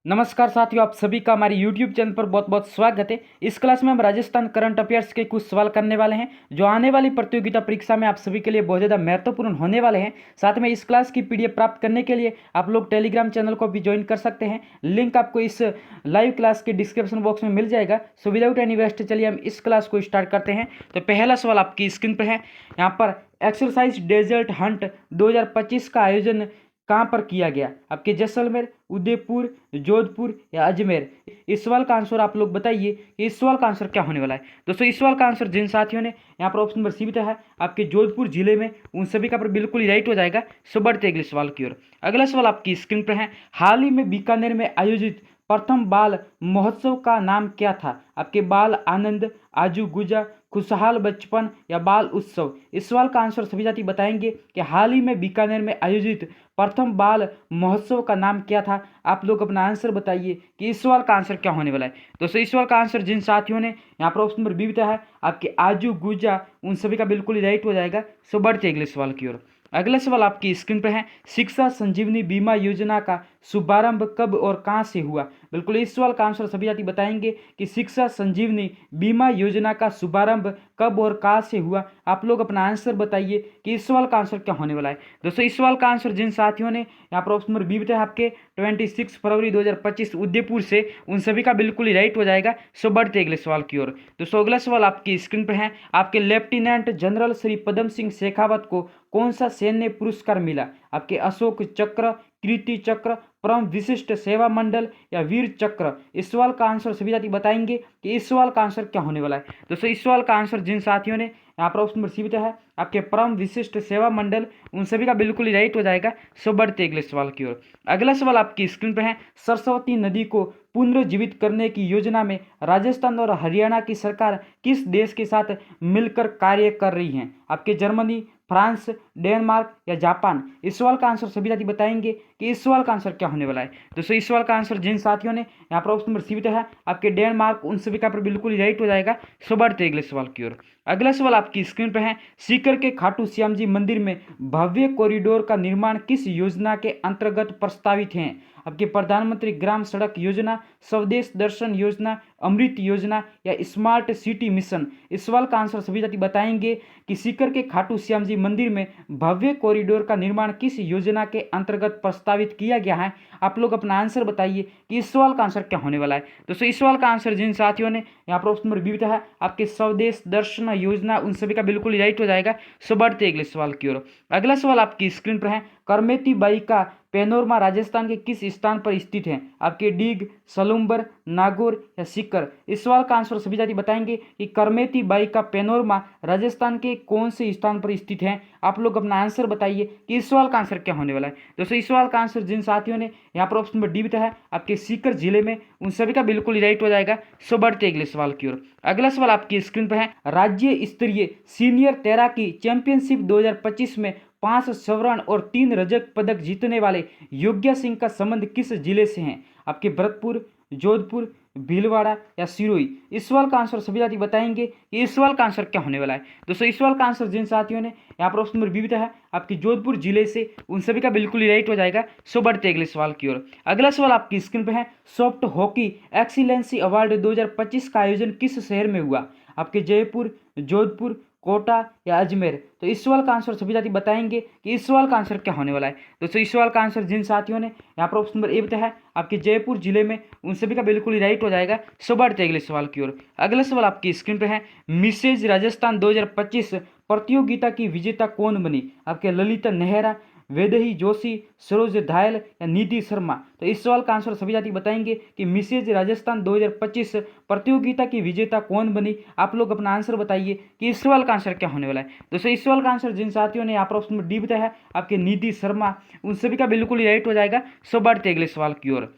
नमस्कार साथियों, आप सभी का हमारे YouTube चैनल पर बहुत बहुत स्वागत है। इस क्लास में हम राजस्थान करंट अफेयर्स के कुछ सवाल करने वाले हैं जो आने वाली प्रतियोगिता परीक्षा में आप सभी के लिए बहुत ज़्यादा महत्वपूर्ण होने वाले हैं। साथ में इस क्लास की PDF प्राप्त करने के लिए आप लोग टेलीग्राम चैनल को भी ज्वाइन कर सकते हैं। लिंक आपको इस लाइव क्लास के डिस्क्रिप्शन बॉक्स में मिल जाएगा। सो विदाउट एनी वेस्ट चलिए हम इस क्लास को स्टार्ट करते हैं। तो पहला सवाल आपकी स्क्रीन पर है। यहाँ पर एक्सरसाइज डेजर्ट हंट 2025 का आयोजन कहाँ पर किया गया? आपके जैसलमेर, उदयपुर, जोधपुर या अजमेर? इस सवाल का आंसर आप लोग बताइए कि इस सवाल का आंसर क्या होने वाला है। दोस्तों, इस सवाल का आंसर जिन साथियों ने यहाँ पर ऑप्शन नंबर सी बताया है आपके जोधपुर जिले में, उन सभी का पर बिल्कुल ही राइट हो जाएगा। सो बढ़ते अगले सवाल की ओर। अगला सवाल आपकी स्क्रीन पर है। हाल ही में बीकानेर में आयोजित प्रथम बाल महोत्सव का नाम क्या था? आपके बाल आनंद, आजू गुजा, खुशहाल बचपन या बाल उत्सव? इस सवाल का आंसर सभी साथी बताएंगे कि हाल ही में बीकानेर में आयोजित प्रथम बाल महोत्सव का नाम क्या था। आप लोग अपना आंसर बताइए कि इस सवाल का आंसर क्या होने वाला है। दोस्तों, इस सवाल का आंसर जिन साथियों ने यहाँ पर ऑप्शन नंबर बी बताया है आपके आजू गुजा, उन सभी का बिल्कुल ही राइट हो जाएगा। सो बढ़ते अगले सवाल की ओर। अगला सवाल आपकी स्क्रीन पर है। शिक्षा संजीवनी बीमा योजना का शुभारंभ कब और कहां से हुआ? बिल्कुल इस सवाल का आंसर सभी साथी बताएंगे कि शिक्षा संजीवनी बीमा योजना का शुभारंभ कब और कहां से हुआ। आप लोग अपना आंसर बताइए कि इस सवाल का आंसर क्या होने वाला है। दोस्तों, इस सवाल का आंसर जिन साथियों ने यहाँ पर ऑप्शन नंबर बी बताया आपके 26 फरवरी 2025 उदयपुर से, उन सभी का बिल्कुल ही राइट हो जाएगा। सो बढ़ते अगले सवाल की ओर। दोस्तों, अगला सवाल आपकी स्क्रीन पर है। आपके लेफ्टिनेंट जनरल श्री पदम सिंह शेखावत को कौन सा सैन्य पुरस्कार मिला? आपके अशोक चक्र, कीर्ति चक्र, परम विशिष्ट सेवा मंडल या वीर चक्र? इस सवाल का आंसर सभी साथी बताएंगे कि इस सवाल का आंसर क्या होने वाला है। दोस्तों, इस सवाल का आंसर जिन साथियों ने यहाँ पर ऑप्शन नंबर सी बताया है आपके परम विशिष्ट सेवा मंडल, उन सभी का बिल्कुल ही राइट हो जाएगा। सो बढ़ते अगले सवाल की ओर। अगला सवाल आपकी स्क्रीन पर है। सरस्वती नदी को पुनर्जीवित करने की योजना में राजस्थान और हरियाणा की सरकार किस देश के साथ मिलकर कार्य कर रही है? आपके जर्मनी, फ्रांस, डेनमार्क या जापान? इस सवाल का आंसर सभी साथी बताएंगे कि इस सवाल का आंसर क्या होने वाला है। दोस्तों, इस सवाल का आंसर जिन साथियों ने यहाँ पर ऑप्शन नंबर सी बताया है आपके डेनमार्क, उन सभी का पर बिल्कुल ही राइट हो जाएगा। सो बढ़ते अगले सवाल की ओर। अगला सवाल आपकी स्क्रीन पर है। सीकर के खाटू श्याम जी मंदिर में भव्य कॉरिडोर का निर्माण किस योजना के अंतर्गत प्रस्तावित है? आपके प्रधानमंत्री ग्राम सड़क योजना, स्वदेश दर्शन योजना, अमृत योजना या स्मार्ट सिटी मिशन? इस सवाल का आंसर सभी साथी बताएंगे कि सीकर के खाटू श्याम जी मंदिर में भव्य कॉरिडोर का निर्माण किस योजना के अंतर्गत प्रस्तावित किया गया है। आप लोग अपना आंसर बताइए कि इस सवाल का आंसर क्या होने वाला है। दोस्तों, इस सवाल का आंसर जिन साथियों ने यहाँ पर ऑप्शन नंबर बी बताया है आपके स्वदेश दर्शन योजना, उन सभी का बिल्कुल राइट हो जाएगा। सो बढ़ते अगले सवाल की ओर। अगला सवाल आपकी स्क्रीन पर है। करमेती बाई का पैनोरमा राजस्थान के किस स्थान पर स्थित है? आपके डीग, सलूम्बर, नागौर या सीकर? इस सवाल का आंसर सभी साथी बताएंगे कि करमेती बाई का पैनोरमा राजस्थान के कौन से स्थान पर स्थित है। आप लोग अपना आंसर बताइए कि इस सवाल का आंसर क्या होने वाला है। दोस्तों, इस सवाल का आंसर जिन साथियों ने यहाँ पर ऑप्शन नंबर डी बताया है आपके सीकर जिले में, उन सभी का बिल्कुल राइट हो जाएगा। सो बढ़ते अगले सवाल की ओर। अगला सवाल आपकी स्क्रीन पर है। राज्य स्तरीय सीनियर तैराकी चैंपियनशिप 2025 में 5 स्वर्ण और 3 रजत पदक जीतने वाले योग्या सिंह का संबंध किस जिले से है? आपके भरतपुर, जोधपुर, भीलवाड़ा या सिरोही? इस सवाल का आंसर सभी साथी बताएंगे कि इस सवाल का आंसर क्या होने वाला है। दोस्तों, इस सवाल का आंसर जिन साथियों ने यहाँ पर ऑप्शन नंबर बी बताया है आपकी जोधपुर जिले से, उन सभी का बिल्कुल ही राइट हो जाएगा। सो बढ़ते अगले सवाल की ओर। अगला सवाल आपकी स्क्रीन पर है। सॉफ्ट हॉकी एक्सीलेंसी अवार्ड 2025 का आयोजन किस शहर में हुआ? आपके जयपुर, जोधपुर, कोटा या अजमेर? तो इस सवाल का आंसर सभी साथी बताएंगे कि इस सवाल का आंसर क्या होने वाला है। दोस्तों, इस सवाल का आंसर जिन साथियों ने यहाँ पर ऑप्शन नंबर ए बताया है आपके जयपुर जिले में, उन सभी का बिल्कुल ही राइट हो जाएगा। सो बढ़ते अगले सवाल की ओर। अगला सवाल आपकी स्क्रीन पर है। मिसेज राजस्थान 2025 प्रतियोगिता की विजेता कौन बनी? आपके ललिता नेहरा, वैदेही जोशी, सरोज धायल या निधि शर्मा? तो इस सवाल का आंसर सभी साथी बताएंगे कि मिसेज राजस्थान 2025 प्रतियोगिता की विजेता कौन बनी। आप लोग अपना आंसर बताइए कि इस सवाल का आंसर क्या होने वाला है। दोस्तों, इस सवाल का आंसर जिन साथियों ने यहाँ पर ऑप्शन डी बताया है आपके निधि शर्मा, उन सभी का बिल्कुल ही राइट हो जाएगा। सो बढ़ते अगले सवाल की ओर।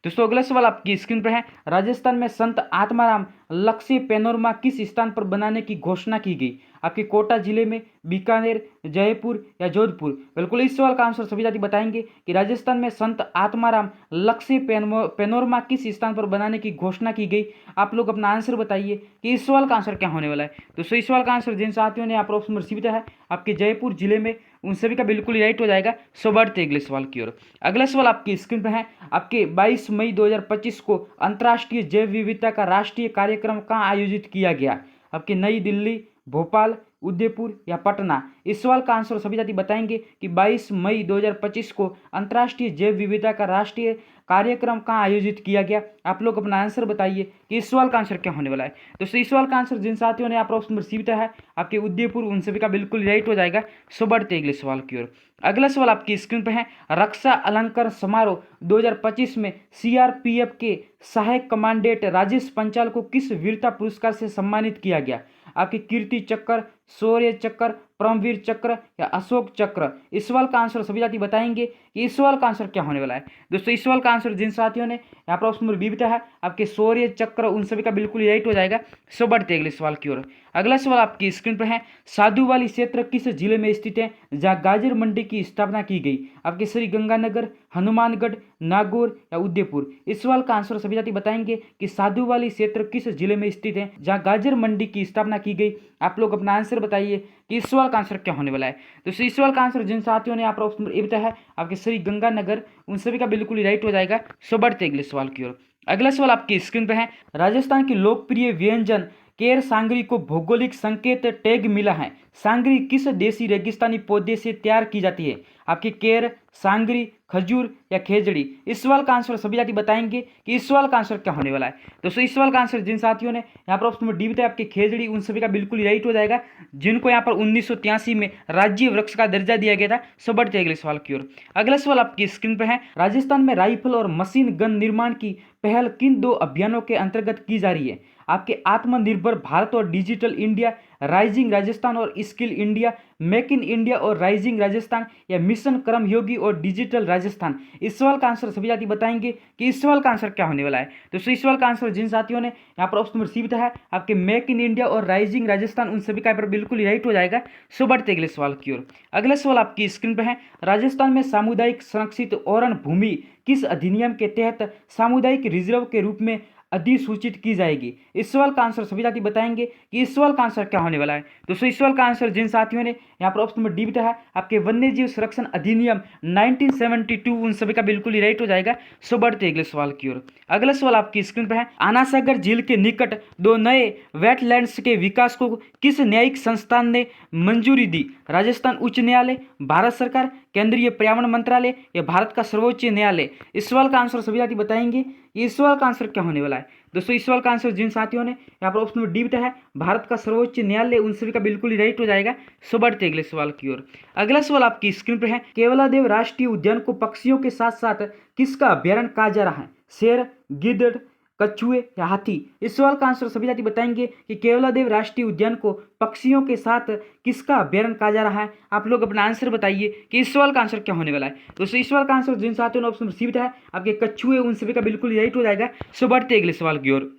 दोस्तों, अगला सवाल आपकी स्क्रीन पर है। राजस्थान में संत आत्माराम लक्ष्य पैनोरमा किस स्थान पर बनाने की घोषणा की गई? आपके कोटा जिले में, बीकानेर, जयपुर या जोधपुर? बिल्कुल इस सवाल का आंसर सभी साथी बताएंगे कि राजस्थान में संत आत्माराम लक्ष्य पैनोरमा किस स्थान पर बनाने की घोषणा की गई। आप लोग अपना आंसर बताइए कि इस सवाल का आंसर क्या होने वाला है। दोस्तों, इस सवाल का आंसर जिन साथियों ने यहाँ पर ऑप्शन नंबर सी बताया है आपके जयपुर जिले में, उन सभी का बिल्कुल ही राइट हो जाएगा। सो बढ़ते अगले सवाल की ओर। अगला सवाल आपकी स्क्रीन पर है। आपके 22 मई 2025 को अंतर्राष्ट्रीय जैव विविधता का राष्ट्रीय कार्यक्रम कहाँ आयोजित किया गया? आपके नई दिल्ली, भोपाल, उदयपुर या पटना? इस सवाल का आंसर सभी साथी बताएंगे कि 22 मई 2025 को अंतर्राष्ट्रीय जैव विविधता का राष्ट्रीय कार्यक्रम कहाँ आयोजित किया गया। आप लोग अपना आंसर बताइए कि इस सवाल का आंसर क्या होने वाला है। दोस्तों इस सवाल का आंसर जिन साथियों ने आप ऑप्शन रिसीव किया है आपके उदयपुर, उन सभी का बिल्कुल राइट हो जाएगा। सो बढ़ते अगले सवाल की ओर। अगला सवाल आपकी स्क्रीन पर है। रक्षा अलंकरण समारोह 2025 में सीआरपीएफ के सहायक कमांडेंट राजेश पंचाल को किस वीरता पुरस्कार से सम्मानित किया गया? आपके कीर्ति चक्र, शौर्य चक्र, परमवीर चक्र या अशोक चक्र? इस सवाल का आंसर सभी साथी बताएंगे कि इस सवाल का आंसर क्या होने वाला है। दोस्तों इस सवाल का आंसर जिन साथियों ने यहाँ पर ऑप्शन नंबर बी बताया है आपके शौर्य चक्र, उन सभी का बिल्कुल राइट हो जाएगा। सो बढ़ते अगले सवाल की ओर। अगला सवाल आपकी स्क्रीन पर है। साधुवाली क्षेत्र किस जिले में स्थित है जहाँ गाजर मंडी की स्थापना की गई? आपके श्री गंगानगर, हनुमानगढ़, नागौर या उदयपुर? इस सवाल का आंसर सभी साथी बताएंगे कि साधुवाली क्षेत्र किस जिले में स्थित है जहाँ गाजर मंडी की स्थापना की गई। आप लोग अपना आंसर बताइए कि इस सवाल का आंसर क्या होने वाला है। तो इस सवाल का आंसर जिन साथियों ने आप ऑप्शन ए बताया है आपके श्री गंगानगर, उन सभी का बिल्कुल ही राइट हो जाएगा। सो बढ़ते अगले सवाल की ओर। अगला सवाल आपकी स्क्रीन पर है। राजस्थान की लोकप्रिय व्यंजन केर सांगरी को भौगोलिक संकेत टैग मिला है। सांगरी किस देसी रेगिस्तानी पौधे से तैयार की जाती है? आपकी केर, सांगरी, खजूर या खेजड़ी? इस सवाल का आंसर सभी साथी बताएंगे कि इस सवाल का आंसर क्या होने वाला है। दोस्तों इस सवाल का आंसर जिन साथियों ने यहाँ पर ऑप्शन नंबर डी बताया आपके खेजड़ी, उन सभी का बिल्कुल राइट हो जाएगा, जिनको यहाँ पर 1983 में राज्य वृक्ष का दर्जा दिया गया था। सो बढ़ते अगले सवाल की ओर। अगला सवाल आपकी स्क्रीन पर है। राजस्थान में राइफल और मशीन गन निर्माण की पहल किन दो अभियानों के अंतर्गत की जा रही है? आपके आत्मनिर्भर भारत और डिजिटल इंडिया, राइजिंग राजस्थान और skill India, make in India और राइजिंग राजस्थान या मिशन कर्मयोगी और डिजिटल राजस्थान? इस सवाल का आंसर सभी साथी बताएंगे कि इस सवाल का आंसर क्या होने वाला है। तो इस सवाल का आंसर जिन साथियों ने यहाँ पर ऑप्शन नंबर सी बताया है आपके मेक इन इंडिया और राइजिंग राजस्थान, उन सभी का पर बिल्कुल राइट हो जाएगा। सो बढ़ते अगले सवाल की ओर। अगला सवाल आपकी स्क्रीन पर है। राजस्थान में सामुदायिक संरक्षित ओरण भूमि किस अधिनियम के तहत सामुदायिक रिजर्व के रूप में अधिसूचित की जाएगी? इस सवाल का आंसर सभी साथी बताएंगे कि इस सवाल का आंसर क्या होने वाला है। दोस्तों इस सवाल का आंसर जिन साथियों ने यहाँ पर ऑप्शन नंबर डी बताया है आपके वन्य जीव संरक्षण अधिनियम 1972, उन सभी का बिल्कुल ही राइट हो जाएगा। सो बढ़ते अगले सवाल की ओर। अगला सवाल आपकी स्क्रीन पर है। आना सागर झील के निकट 2 नए वेटलैंड्स के विकास को किस न्यायिक संस्थान ने मंजूरी दी? राजस्थान उच्च न्यायालय, भारत सरकार, केंद्रीय पर्यावरण मंत्रालय या भारत का सर्वोच्च न्यायालय? इस सवाल का आंसर सभी साथी बताएंगे कि इस सवाल का आंसर क्या होने वाला है। दोस्तों इस सवाल का आंसर जिन साथियों ने यहाँ पर ऑप्शन नंबर डी बताया है भारत का सर्वोच्च न्यायालय, उन सभी का बिल्कुल ही राइट हो जाएगा। सो बढ़ते अगले सवाल की ओर। अगला सवाल आपकी स्क्रीन पर है। केवलादेव राष्ट्रीय उद्यान को पक्षियों के साथ साथ किसका अभ्यारण्य कहा जा रहा है? शेर, गिद्ध, कछुए या हाथी? इस सवाल का आंसर सभी साथी बताएंगे कि केवलादेव राष्ट्रीय उद्यान को पक्षियों के साथ किसका अभ्यारण्य कहा जा रहा है। आप लोग अपना आंसर बताइए कि इस सवाल का आंसर क्या होने वाला है। दोस्तों इस सवाल का आंसर जिन साथियों ने ऑप्शन रिसीव है आपके कछुए, उन सभी का बिल्कुल राइट हो जाएगा। सो बढ़ते अगले सवाल की ओर।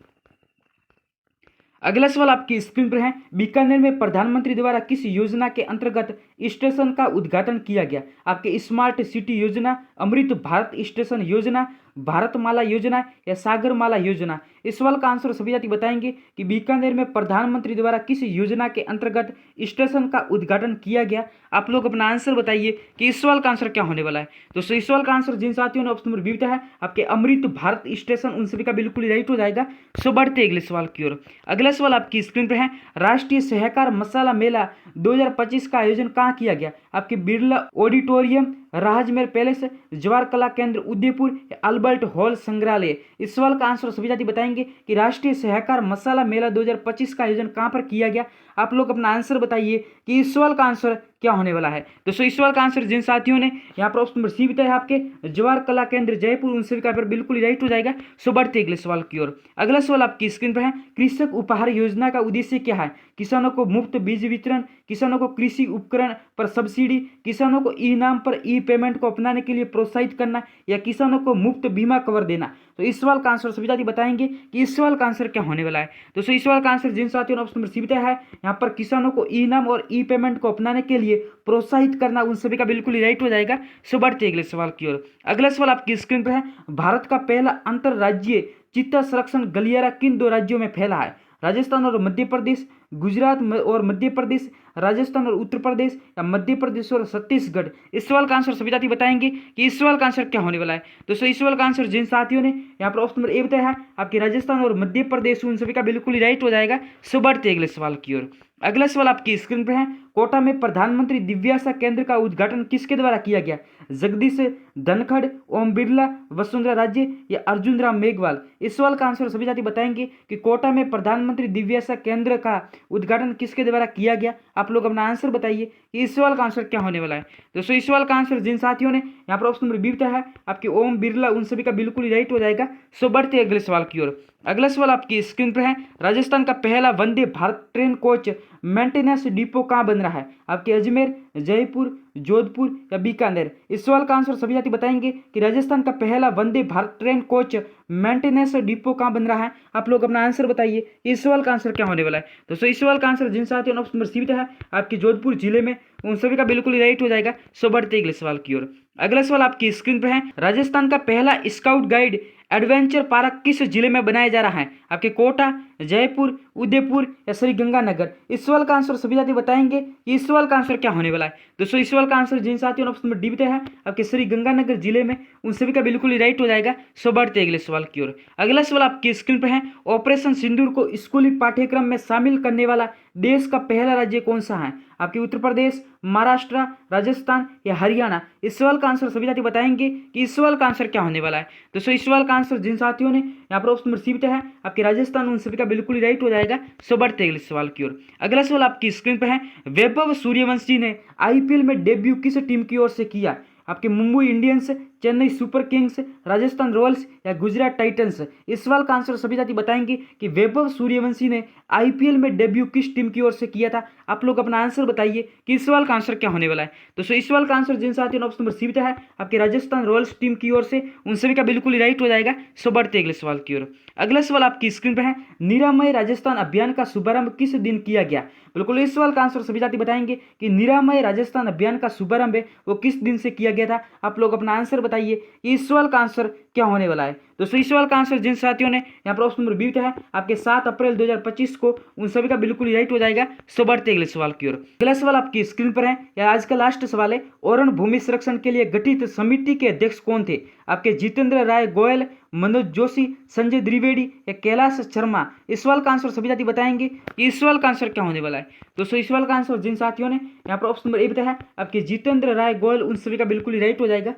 अगला सवाल आपकी स्क्रीन पर है। बीकानेर में प्रधानमंत्री द्वारा किस योजना के अंतर्गत स्टेशन का उद्घाटन किया गया? आपके स्मार्ट सिटी योजना, अमृत भारत स्टेशन योजना, भारतमाला योजना या सागरमाला योजना? इस सवाल का आंसर सभी साथी बताएंगे कि बीकानेर में प्रधानमंत्री द्वारा किस योजना के अंतर्गत स्टेशन का उद्घाटन किया गया। आप लोग अपना आंसर बताइए कि इस सवाल का आंसर क्या होने वाला है। दोस्तों इस सवाल का आंसर जिन साथियों ने ऑप्शन नंबर बी बताया है आपके अमृत भारत स्टेशन, उन सभी का बिल्कुल राइट हो जाएगा। सो बढ़ते अगले सवाल की ओर। अगला सवाल आपकी स्क्रीन पर है। राष्ट्रीय सहकार मसाला मेला 2025 का आयोजन कहाँ किया गया? आपके बिरला ऑडिटोरियम, राजमहल पैलेस, जवाहर कला केंद्र उदयपुर या अल्बर्ट हॉल संग्रहालय? इस सवाल का आंसर सभी साथी बताएंगे कि राष्ट्रीय सहकार मसाला मेला 2025 का आयोजन कहां पर किया गया। आप लोग अपना आंसर बताइए कि इस सवाल का आंसर क्या होने वाला है। दोस्तों इस सवाल का आंसर जिन साथियों ने यहाँ पर ऑप्शन नंबर सी बताया आपके जवाहर कला केंद्र जयपुर, उन सभी का पर बिल्कुल राइट हो जाएगा। सो बढ़ते अगले सवाल की ओर। अगला सवाल आपकी स्क्रीन पर है। कृषक उपहार योजना का उद्देश्य क्या है? किसानों को मुफ्त बीज वितरण, किसानों को कृषि उपकरण पर सब्सिडी, किसानों को ई नाम पर ई पेमेंट को अपनाने के लिए प्रोत्साहित करना या किसानों को मुफ्त बीमा कवर देना? तो इस सवाल का आंसर सभी साथी बताएंगे कि इस सवाल का आंसर क्या होने वाला है। दोस्तों इस सवाल का आंसर जिन साथियों ने ऑप्शन नंबर सी बताया है यहाँ पर किसानों को ई नाम और ई पेमेंट को अपनाने के लिए प्रोत्साहित करना, उन सभी का बिल्कुल ही राइट हो जाएगा। सो बढ़ते अगले सवाल की ओर। अगला सवाल आपकी स्क्रीन पर है। भारत का पहला अंतरराज्यीय चीता संरक्षण गलियारा किन 2 राज्यों में फैला है? राजस्थान और मध्य प्रदेश, गुजरात और मध्य प्रदेश, राजस्थान और उत्तर प्रदेश, या मध्य प्रदेश और छत्तीसगढ़। इस सवाल का आंसर सभी साथी बताएंगे कि इस सवाल का आंसर क्या होने वाला है। दोस्तों इस सवाल का आंसर जिन साथियों ने यहाँ पर ऑप्शन नंबर ए बताया है आपके राजस्थान और मध्य प्रदेश, उन सभी का बिल्कुल ही राइट हो जाएगा। सो बढ़ते अगले सवाल की ओर। अगला सवाल आपकी स्क्रीन पर है, कोटा में प्रधानमंत्री दिव्यासा केंद्र का उद्घाटन किसके द्वारा किया गया? जगदीश धनखड़, ओम बिरला, वसुंधरा राजे या अर्जुन राम मेघवाल। इस सवाल का आंसर सभी साथी बताएंगे कि कोटा में प्रधानमंत्री दिव्यासा केंद्र का उद्घाटन किसके द्वारा किया गया। आप लोग अपना आंसर बताइए कि इस सवाल का आंसर क्या होने वाला है। दोस्तों इस सवाल का आंसर जिन साथियों ने यहाँ पर ऑप्शन नंबर बी बताया है आपके ओम बिरला, उन सभी का बिल्कुल ही राइट हो जाएगा। सो बढ़ते अगले सवाल की ओर। अगला सवाल आपकी स्क्रीन पर है, राजस्थान का पहला Vande Bharat train coach maintenance depot कहाँ बन रहा है? आपके अजमेर, जयपुर, जोधपुर या बीकानेर। इस सवाल का आंसर सभी साथी बताएंगे कि राजस्थान का पहला Vande Bharat train coach maintenance depot कहाँ बन रहा है। आप लोग अपना आंसर बताइए इस सवाल का आंसर क्या होने वाला है। दोस्तों इस सवाल का आंसर जिन साथियों ने ऑप्शन नंबर सी है आपके जोधपुर जिले में, उन सभी का बिल्कुल ही राइट हो जाएगा। सो बढ़ते अगले सवाल की ओर। अगला सवाल आपकी स्क्रीन पर है, राजस्थान का पहला स्काउट गाइड एडवेंचर पार्क किस जिले में बनाया जा रहा है? आपके कोटा, जयपुर, उदयपुर या श्रीगंगानगर। इस सवाल का आंसर सभी साथी बताएंगे कि इस सवाल का आंसर क्या होने वाला है। दोस्तों इस सवाल का आंसर जिन साथियों ने ऑप्शन नंबर डी बताया है आपके श्रीगंगानगर जिले में, उन सभी का बिल्कुल ही राइट हो जाएगा। सो बढ़ते अगले सवाल की ओर। अगला सवाल आपकी स्क्रीन पर है, ऑपरेशन सिंदूर को स्कूली पाठ्यक्रम में शामिल करने वाला देश का पहला राज्य कौन सा है? आपके उत्तर प्रदेश, महाराष्ट्र, राजस्थान या हरियाणा। इस सवाल का आंसर सभी साथी बताएंगे कि इस सवाल का आंसर क्या होने वाला है। दोस्तों इस सवाल का आंसर जिन साथियों ने यहाँ पर ऑप्शन नंबर सी बताया है आपके राजस्थान, उन सभी का बिल्कुल ही राइट हो जाएगा। सो बढ़ते अगले सवाल की ओर। अगला सवाल आपकी स्क्रीन पर है, वैभव सूर्यवंशी ने आईपीएल में डेब्यू किस टीम की ओर से किया? आपके Mumbai Indians, Chennai super Kings, Rajasthan Royals या गुजरात टाइटंस। इस सवाल का आंसर सभी साथी बताएंगे कि वैभव सूर्यवंशी ने आईपीएल में डेब्यू किस टीम की ओर से किया था। आप लोग अपना आंसर बताइए कि इस सवाल का आंसर क्या होने वाला है। दोस्तों इस सवाल का आंसर जिन साथियों ने ऑप्शन नंबर सी बताया है आपके राजस्थान रॉयल्स टीम की ओर से, उन सभी का बिल्कुल ही राइट हो जाएगा। सो बढ़ते अगले सवाल की ओर। अगला सवाल आपकी स्क्रीन पर है, निरामय राजस्थान अभियान का शुभारंभ किस दिन किया गया? बिल्कुल इस सवाल का आंसर सभी साथी बताएंगे कि निरामय राजस्थान अभियान का शुभारंभ है वो किस दिन से किया गया था। आप लोग अपना आंसर बताइए कि इस सवाल का आंसर क्या होने वाला है। दोस्तों इस सवाल का आंसर जिन साथियों ने यहाँ पर ऑप्शन नंबर बी है आपके 7 अप्रैल 2025 को, उन सभी का बिल्कुल ही राइट हो जाएगा। सो बढ़ते अगले सवाल की ओर। अगला सवाल आपकी स्क्रीन पर है, या आज का लास्ट सवाल है, ओरण भूमि संरक्षण के लिए गठित समिति के अध्यक्ष कौन थे? आपके जितेंद्र राय गोयल, मनोज जोशी, संजय द्विवेदी या कैलाश शर्मा। इस सवाल का आंसर सभी साथी बताएंगे कि इस सवाल का आंसर क्या होने वाला है। दोस्तों इस सवाल का आंसर जिन साथियों ने यहाँ पर ऑप्शन नंबर ए बताया है आपके जितेंद्र राय गोयल, उन सभी का बिल्कुल ही राइट हो जाएगा।